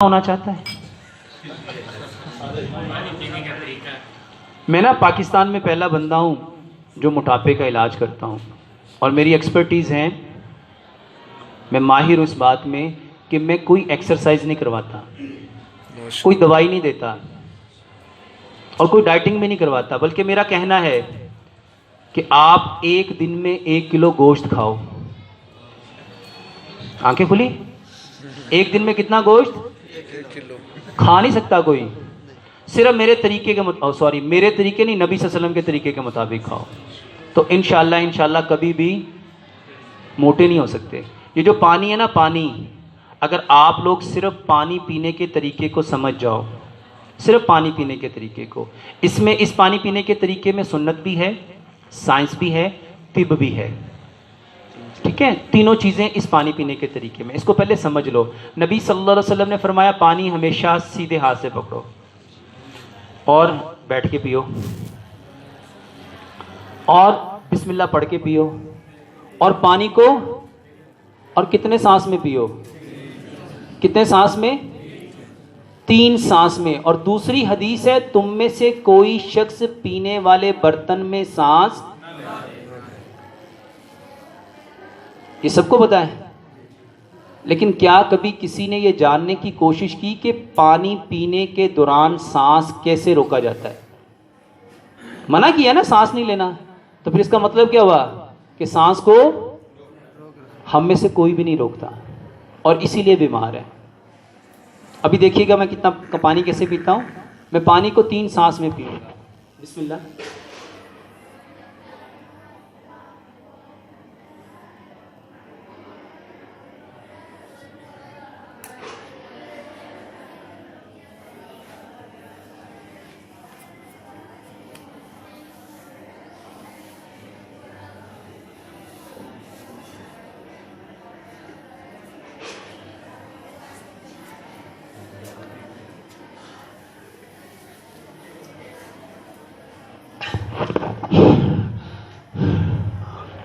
ہونا چاہتا ہے. میں نا پاکستان میں پہلا بندہ ہوں جو موٹاپے کا علاج کرتا ہوں، اور میری ایکسپرٹیز ہیں، میں ماہر ہوں اس بات میں کہ میں کوئی ایکسرسائز نہیں کرواتا، کوئی دوائی نہیں دیتا اور کوئی ڈائٹنگ بھی نہیں کرواتا، بلکہ میرا کہنا ہے کہ آپ ایک دن میں 1 کلو گوشت کھاؤ. آنکھیں کھلی؟ ایک دن میں کتنا گوشت کھا نہیں سکتا کوئی، صرف میرے طریقے کے میرے طریقے نہیں، نبی صلی اللہ علیہ وسلم کے طریقے کے مطابق کھاؤ، تو انشاءاللہ کبھی بھی موٹے نہیں ہو سکتے. یہ جو پانی ہے نا، پانی، اگر آپ لوگ صرف پانی پینے کے طریقے کو سمجھ جاؤ، صرف پانی پینے کے طریقے کو، اس پانی پینے کے طریقے میں سنت بھی ہے، سائنس بھی ہے، طب بھی ہے، ٹھیک ہے؟ تینوں چیزیں اس پانی پینے کے طریقے میں، اس کو پہلے سمجھ لو. نبی صلی اللہ علیہ وسلم نے فرمایا پانی ہمیشہ سیدھے ہاتھ سے پکڑو اور بیٹھ کے پیو، اور بسم اللہ پڑھ کے پیو، اور پانی کو اور کتنے سانس میں پیو؟ کتنے سانس میں؟ 3 سانس میں. اور دوسری حدیث ہے، تم میں سے کوئی شخص پینے والے برتن میں سانس، یہ سب کو پتا ہے، لیکن کیا کبھی کسی نے یہ جاننے کی کوشش کی کہ پانی پینے کے دوران سانس کیسے روکا جاتا ہے؟ منع کیا نا سانس نہیں لینا، تو پھر اس کا مطلب کیا ہوا کہ سانس کو ہم میں سے کوئی بھی نہیں روکتا، اور اسی لیے بیمار ہے. ابھی دیکھیے گا میں کتنا پانی کیسے پیتا ہوں. میں پانی کو 3 سانس میں پیوں گا. بسم اللہ.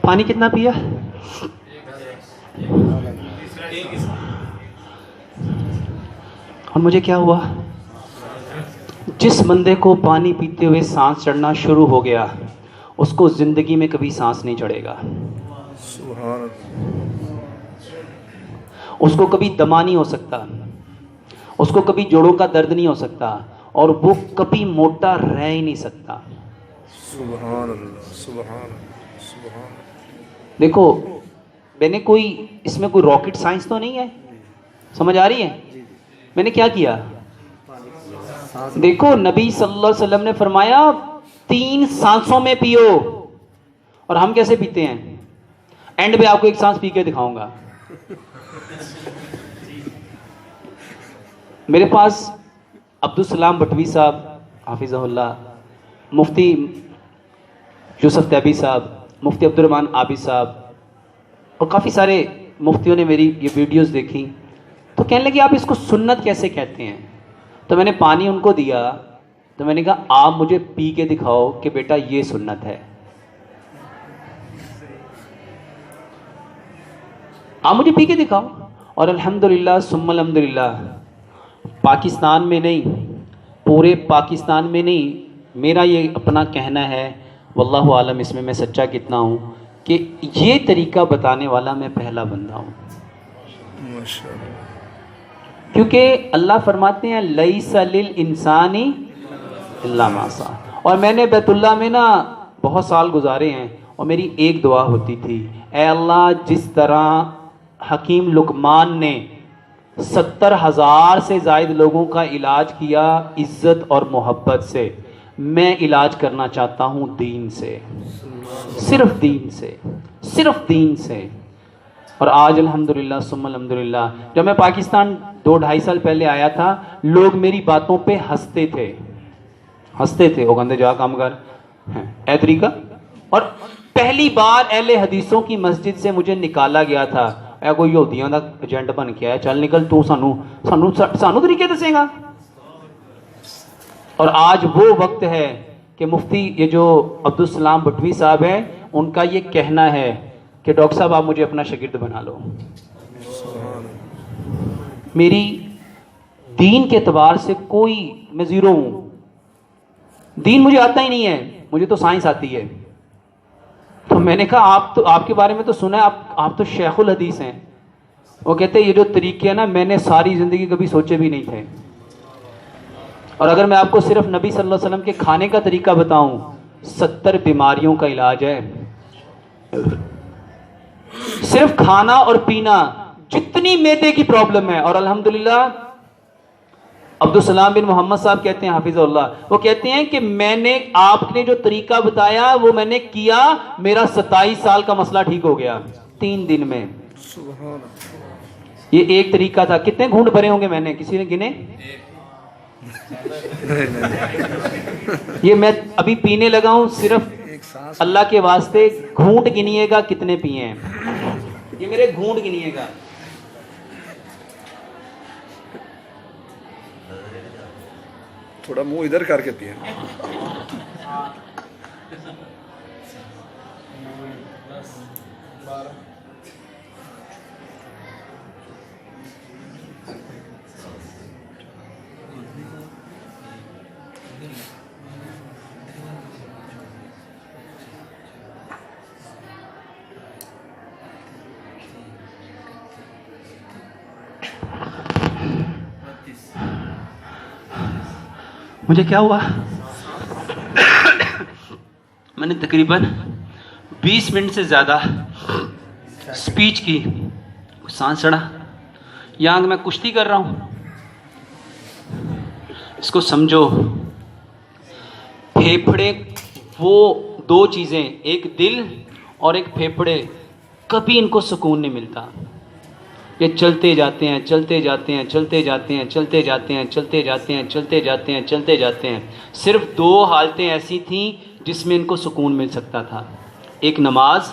پانی کتنا پیا؟ اور مجھے کیا ہوا؟ جس بندے کو پانی پیتے ہوئے سانس چڑھنا شروع ہو گیا، اس کو زندگی میں کبھی سانس نہیں چڑھے گا، اس کو کبھی دمہ نہیں ہو سکتا، اس کو کبھی جوڑوں کا درد نہیں ہو سکتا، اور وہ کبھی موٹا رہ ہی نہیں سکتا. سبحان اللہ، سبحان سبحان. دیکھو، میں نے اس میں کوئی راکٹ سائنس تو نہیں ہے، سمجھ آ رہی ہے؟ میں نے کیا کیا؟ دیکھو، نبی صلی اللہ علیہ وسلم نے فرمایا 3 سانسوں میں پیو. اور ہم کیسے پیتے ہیں؟ اینڈ پہ آپ کو 1 سانس پی کے دکھاؤں گا. میرے پاس عبدالسلام بٹوی صاحب حافظہ اللہ، مفتی یوسف تیبی صاحب، مفتی عبدالرحمن عابد صاحب، اور کافی سارے مفتیوں نے میری یہ ویڈیوز دیکھی، تو کہنے لگے آپ اس کو سنت کیسے کہتے ہیں؟ تو میں نے پانی ان کو دیا، تو میں نے کہا آپ مجھے پی کے دکھاؤ کہ بیٹا یہ سنت ہے. آپ مجھے پی کے دکھاؤ. اور الحمدللہ ثم الحمدللہ، پاکستان میں نہیں، پورے پاکستان میں نہیں، میرا یہ اپنا کہنا ہے، واللہ عالم اس میں سچا کتنا ہوں، کہ یہ طریقہ بتانے والا میں پہلا بندہ ہوں. کیونکہ اللہ فرماتے ہیں لیس للانسان الا ما سعی. اور میں نے بیت اللہ میں نا بہت سال گزارے ہیں، اور میری ایک دعا ہوتی تھی، اے اللہ جس طرح حکیم لقمان نے 70,000 سے زائد لوگوں کا علاج کیا عزت اور محبت سے، میں علاج کرنا چاہتا ہوں دین سے، صرف دین سے، صرف دین سے. اور آج الحمدللہ ثم الحمدللہ، جب میں پاکستان 2-2.5 سال پہلے آیا تھا، لوگ میری باتوں پہ ہنستے تھے، وہ گندے جا کام کر اے طریقہ. اور پہلی بار اہل حدیثوں کی مسجد سے مجھے نکالا گیا تھا، اے کوئی یہودیاں دا ایجنٹ بن کے آیا، چل نکل تو سانو طریقے دسے گا. اور آج وہ وقت ہے کہ مفتی یہ جو عبدالسلام بٹوی صاحب ہیں، ان کا یہ کہنا ہے کہ ڈاکٹر صاحب آپ مجھے اپنا شاگرد بنا لو. میری دین کے اعتبار سے کوئی میں زیرو ہوں. دین مجھے آتا ہی نہیں ہے, مجھے تو سائنس آتی ہے. تو میں نے کہا آپ کے بارے میں تو سنا ہے, آپ تو شیخ الحدیث ہیں. وہ کہتے ہیں یہ جو طریقے ہیں نا میں نے ساری زندگی کبھی سوچے بھی نہیں تھے, اور اگر میں آپ کو صرف نبی صلی اللہ علیہ وسلم کے کھانے کا طریقہ بتاؤں 70 بیماریوں کا علاج ہے. صرف کھانا اور پینا, جتنی معدے کی پرابلم ہے. اور الحمدللہ عبدالسلام بن محمد صاحب کہتے ہیں حافظ اللہ, وہ کہتے ہیں کہ میں نے آپ نے جو طریقہ بتایا وہ میں نے کیا, میرا 27 سال کا مسئلہ ٹھیک ہو گیا 3 دن میں. سبحان اللہ. یہ ایک طریقہ تھا. کتنے گھونٹ بھرے ہوں گے میں نے, کسی نے گنے؟ یہ میں ابھی پینے لگا ہوں, صرف اللہ کے واسطے گھونٹ گنیے گا کتنے پیے ہیں. یہ میرے گھونٹ گنیے گا. تھوڑا منہ ادھر کر کے پیے. مجھے کیا ہوا, میں نے تقریباً 20 منٹ سے زیادہ سپیچ کی, سانس چڑھا. یہاں میں کشتی کر رہا ہوں. اس کو سمجھو, پھیپھڑے وہ 2 چیزیں, ایک دل اور ایک پھیپھڑے, کبھی ان کو سکون نہیں ملتا. یہ چلتے جاتے ہیں چلتے جاتے ہیں چلتے جاتے ہیں چلتے جاتے ہیں چلتے جاتے ہیں چلتے جاتے ہیں چلتے جاتے ہیں. صرف 2 حالتیں ایسی تھیں جس میں ان کو سکون مل سکتا تھا, ایک نماز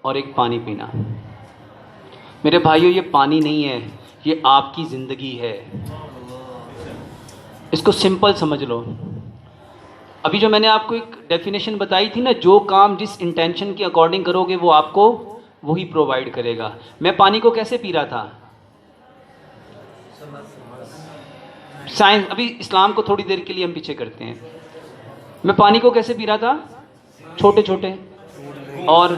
اور ایک پانی پینا. میرے بھائیو یہ پانی نہیں ہے, یہ آپ کی زندگی ہے. اس کو سمپل سمجھ لو. ابھی جو میں نے آپ کو ایک ڈیفینیشن بتائی تھی نا, جو کام جس انٹینشن کے اکارڈنگ کرو گے وہ آپ کو وہی پرووائڈ کرے گا. میں پانی کو کیسے پی رہا تھا, سائنس, ابھی اسلام کو تھوڑی دیر کے لیے ہم پیچھے کرتے ہیں. میں پانی کو کیسے پی رہا تھا, چھوٹے چھوٹے, اور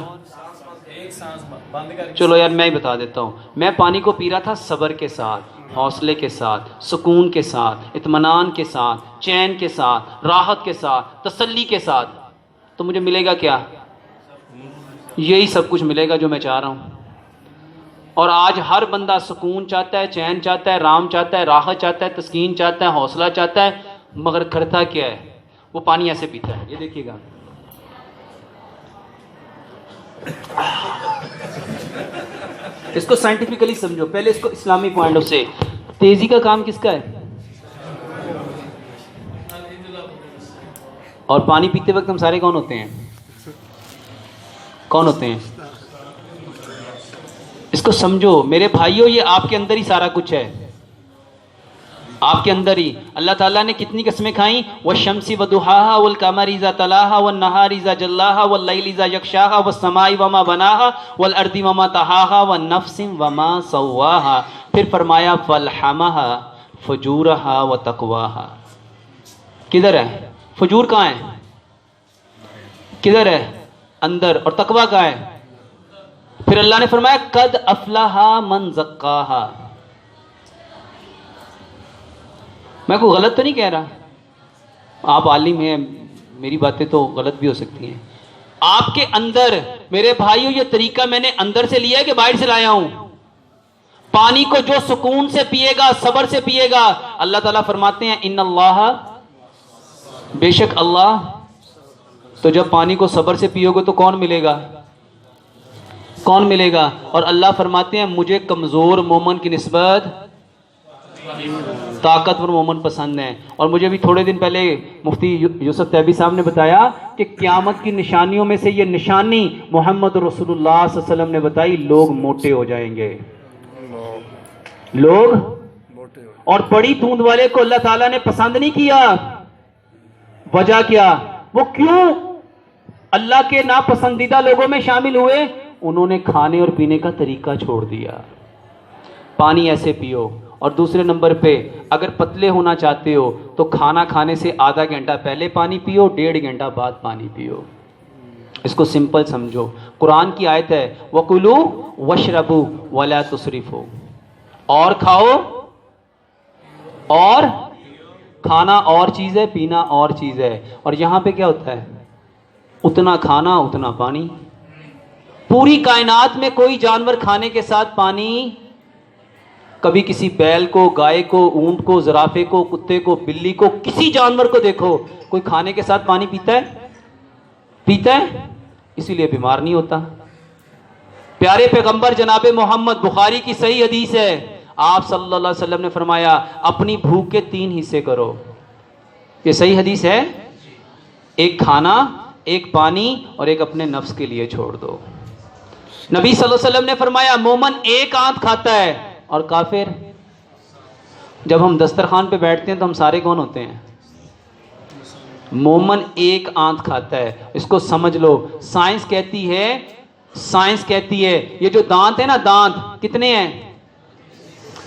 چلو یار میں ہی بتا دیتا ہوں. میں پانی کو پی رہا تھا صبر کے ساتھ, حوصلے کے ساتھ, سکون کے ساتھ, اطمینان کے ساتھ, چین کے ساتھ, راحت کے ساتھ, تسلی کے ساتھ. تو مجھے ملے گا کیا, یہی سب کچھ ملے گا جو میں چاہ رہا ہوں. اور آج ہر بندہ سکون چاہتا ہے, چین چاہتا ہے, آرام چاہتا ہے, راحت چاہتا ہے, تسکین چاہتا ہے, حوصلہ چاہتا ہے, مگر کرتا کیا ہے, وہ پانی ایسے پیتا ہے. یہ دیکھیے گا, اس کو سائنٹیفکلی سمجھو. پہلے اس کو اسلامی پوائنٹ آف سے, تیزی کا کام کس کا ہے, اور پانی پیتے وقت ہم سارے کون ہوتے ہیں, کون ہوتے ہیں؟ اس کو سمجھو میرے بھائیوں, یہ آپ کے اندر ہی سارا کچھ ہے, آپ کے اندر ہی. اللہ تعالیٰ نے کتنی قسمیں کھائیں, والشمس وضحاها والقمر اذا تلاها والنهار اذا جلاها واللیل اذا یغشاها والسماء وما بناها والارض وما طحاها والنفس وما سواها. پھر فرمایا فالحمها فجورها وتقواها. کدھر ہے فجور, کہاں ہے, کدھر ہے, اندر. اور تقوی کہاں ہے؟ پھر اللہ نے فرمایا قد افلح من زکاہا. میں کوئی غلط تو نہیں کہہ رہا, آپ عالم ہیں, میری باتیں تو غلط بھی ہو سکتی ہیں. آپ کے اندر میرے بھائیوں یہ طریقہ میں نے اندر سے لیا ہے کہ باہر سے لایا ہوں. پانی کو جو سکون سے پیے گا, صبر سے پیے گا, اللہ تعالیٰ فرماتے ہیں ان اللہ, بے شک اللہ. تو جب پانی کو صبر سے پیو گے تو کون ملے گا, کون ملے گا؟ اور اللہ فرماتے ہیں مجھے کمزور مومن کی نسبت طاقتور مومن پسند ہے. اور مجھے بھی تھوڑے دن پہلے مفتی یوسف تیبی صاحب نے بتایا کہ قیامت کی نشانیوں میں سے یہ نشانی محمد رسول اللہ صلی اللہ علیہ وسلم نے بتائی, لوگ موٹے ہو جائیں گے, لوگ. اور بڑی توند والے کو اللہ تعالیٰ نے پسند نہیں کیا. وجہ کیا, وہ کیوں اللہ کے ناپسندیدہ لوگوں میں شامل ہوئے؟ انہوں نے کھانے اور پینے کا طریقہ چھوڑ دیا. پانی ایسے پیو. اور دوسرے نمبر پہ اگر پتلے ہونا چاہتے ہو تو کھانا کھانے سے آدھا گھنٹہ پہلے پانی پیو, 1.5 گھنٹہ بعد پانی پیو. اس کو سمپل سمجھو. قرآن کی آیت ہے وَكُلُوا وَاشْرَبُوا وَلَا تُسْرِفُوا. اور کھاؤ اور کھانا اور چیز ہے, پینا اور چیز ہے. اور یہاں پہ کیا ہوتا ہے؟ اتنا کھانا اتنا پانی. پوری کائنات میں کوئی جانور کھانے کے ساتھ پانی, کبھی کسی بیل کو, گائے کو, اونٹ کو, زرافے کو, کتے کو, بلی کو, کسی جانور کو دیکھو کوئی کھانے کے ساتھ پانی پیتا ہے؟ پیتا ہے؟ اسی لیے بیمار نہیں ہوتا. پیارے پیغمبر جناب محمد, بخاری کی صحیح حدیث ہے, آپ صلی اللہ علیہ وسلم نے فرمایا اپنی بھوک کے 3 حصے کرو. یہ صحیح حدیث ہے. ایک کھانا, ایک پانی اور ایک اپنے نفس کے لیے چھوڑ دو. نبی صلی اللہ علیہ وسلم نے فرمایا مومن ایک آنت کھاتا ہے اور کافر. جب ہم دسترخوان پہ بیٹھتے ہیں تو ہم سارے کون ہوتے ہیں؟ مومن ایک آنت کھاتا ہے. اس کو سمجھ لو. سائنس کہتی ہے یہ جو دانت ہے نا, دانت کتنے ہیں؟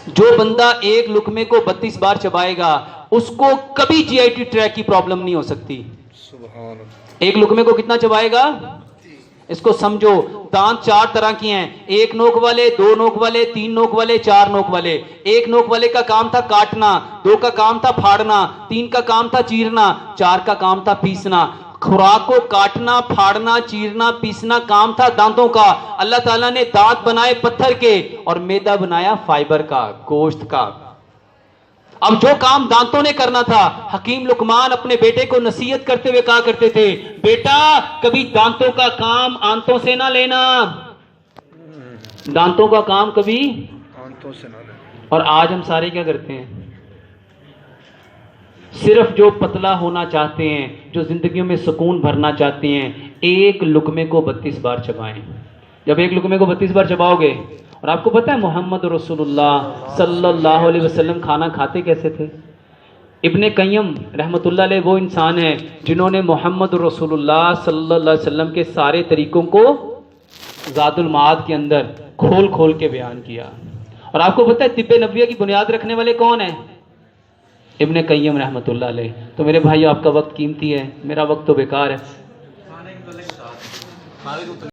جو بندہ ایک لقمے کو 32 بار چبائے گا اس کو کبھی جی آئی ٹی ٹریک کی پرابلم نہیں ہو سکتی. سبحان اللہ. ایک لقمے کو کتنا چبائے گا؟ اس کو سمجھو. دانت 4 طرح کی ہیں, 1 نوک والے, 2 نوک والے, 3 نوک والے, 4 نوک والے. 1 نوک والے کا کام تھا کاٹنا, 2 کا کام تھا پھاڑنا, 3 کا کام تھا چیرنا, 4 کا کام تھا پیسنا. خوراک کو کاٹنا, پھاڑنا, چیرنا, پیسنا کام تھا دانتوں کا. اللہ تعالیٰ نے دانت بنائے پتھر کے اور میدا بنایا فائبر کا, گوشت کا. اب جو کام دانتوں نے کرنا تھا, حکیم لقمان اپنے بیٹے کو نصیحت کرتے ہوئے کہا کرتے تھے بیٹا کبھی دانتوں کا کام آنتوں سے نہ لینا, دانتوں کا کام کبھی آنتوں سے نہ لینا. اور آج ہم سارے کیا کرتے ہیں؟ صرف جو پتلا ہونا چاہتے ہیں, جو زندگیوں میں سکون بھرنا چاہتے ہیں, ایک لقمے کو 32 بار چبائیں. جب ایک لقمے کو 32 بار چباؤ گے, اور آپ کو پتہ ہے محمد رسول اللہ صلی اللہ علیہ وسلم کھانا کھاتے کیسے تھے؟ ابن قیم رحمۃ اللہ علیہ وہ انسان ہیں جنہوں نے محمد رسول اللہ صلی اللہ علیہ وسلم کے سارے طریقوں کو زاد المعاد کے اندر کھول کھول کے بیان کیا. اور آپ کو پتہ ہے طب نبویہ کی بنیاد رکھنے والے کون ہیں؟ ابن قیم رحمۃ اللہ علیہ. تو میرے بھائی آپ کا وقت قیمتی ہے, میرا وقت تو بیکار ہے.